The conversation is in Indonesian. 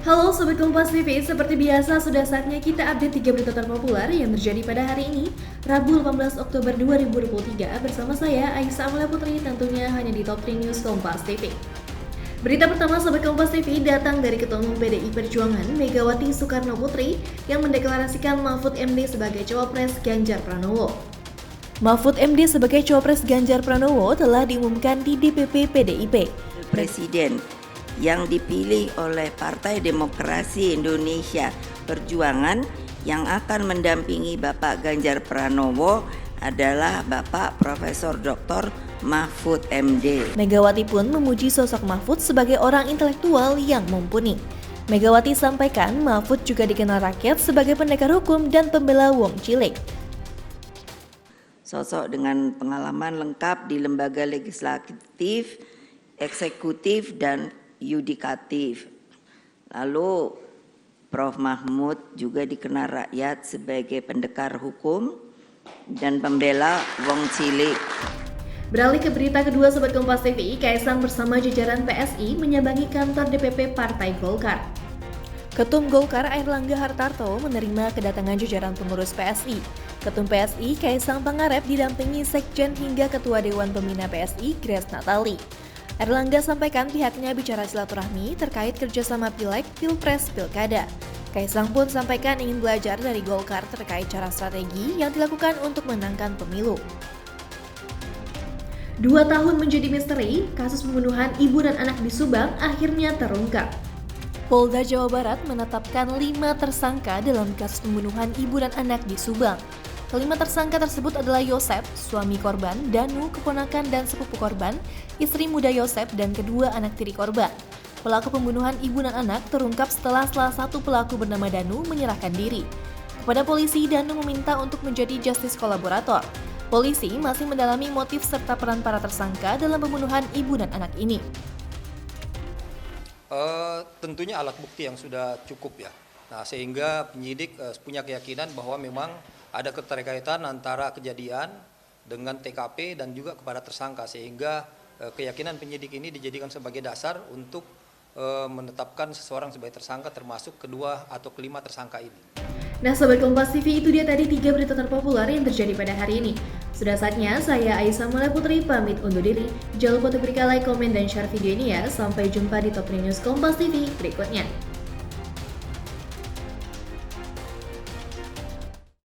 Halo Sobat Kompas TV, seperti biasa sudah saatnya kita update 3 berita terpopuler yang terjadi pada hari ini, Rabu 18 Oktober 2023 bersama saya Aisyah Amalia Putri, tentunya hanya di Top 3 News Kompas TV. Berita pertama Sobat Kompas TV datang dari Ketua Umum PDI Perjuangan Megawati Soekarno Putri yang mendeklarasikan Mahfud MD sebagai cawapres Ganjar Pranowo. Mahfud MD sebagai cawapres Ganjar Pranowo telah diumumkan di DPP PDIP. Presiden yang dipilih oleh Partai Demokrasi Indonesia Perjuangan yang akan mendampingi Bapak Ganjar Pranowo adalah Bapak Profesor Dr. Mahfud MD. Megawati pun memuji sosok Mahfud sebagai orang intelektual yang mumpuni. Megawati sampaikan Mahfud juga dikenal rakyat sebagai pendekar hukum dan pembela wong cilik. Sosok dengan pengalaman lengkap di lembaga legislatif, eksekutif, dan yudikatif. Lalu Prof. Mahfud juga dikenal rakyat sebagai pendekar hukum dan pembela wong cilik. Beralih ke berita kedua Sobat Kompas TV, Kaisang bersama jajaran PSI menyambangi kantor DPP Partai Golkar. Ketum Golkar Airlangga Hartarto menerima kedatangan jajaran pengurus PSI. Ketum PSI Kaisang Pangarep didampingi Sekjen hingga Ketua Dewan Pembina PSI Grace Natali. Airlangga sampaikan pihaknya bicara silaturahmi terkait kerjasama Pileg, Pilpres, Pilkada. Kaisang pun sampaikan ingin belajar dari Golkar terkait cara strategi yang dilakukan untuk menangkan pemilu. 2 tahun menjadi misteri, kasus pembunuhan ibu dan anak di Subang akhirnya terungkap. Polda Jawa Barat menetapkan 5 tersangka dalam kasus pembunuhan ibu dan anak di Subang. Kelima tersangka tersebut adalah Yosep, suami korban, Danu, keponakan dan sepupu korban, istri muda Yosep, dan kedua anak tiri korban. Pelaku pembunuhan ibu dan anak terungkap setelah salah satu pelaku bernama Danu menyerahkan diri. Kepada polisi, Danu meminta untuk menjadi justice kolaborator. Polisi masih mendalami motif serta peran para tersangka dalam pembunuhan ibu dan anak ini. Tentunya alat bukti yang sudah cukup ya. Nah, sehingga penyidik punya keyakinan bahwa memang ada keterkaitan antara kejadian dengan TKP dan juga kepada tersangka, sehingga keyakinan penyidik ini dijadikan sebagai dasar untuk menetapkan seseorang sebagai tersangka, termasuk kedua atau kelima tersangka ini. Nah Sobat Kompas TV, itu dia tadi 3 berita terpopuler yang terjadi pada hari ini. Sudah saatnya saya Aisyah Amalia Putri pamit undur diri. Jangan lupa untuk berikan like, komen, dan share video ini ya. Sampai jumpa di Top 3 News Kompas TV berikutnya.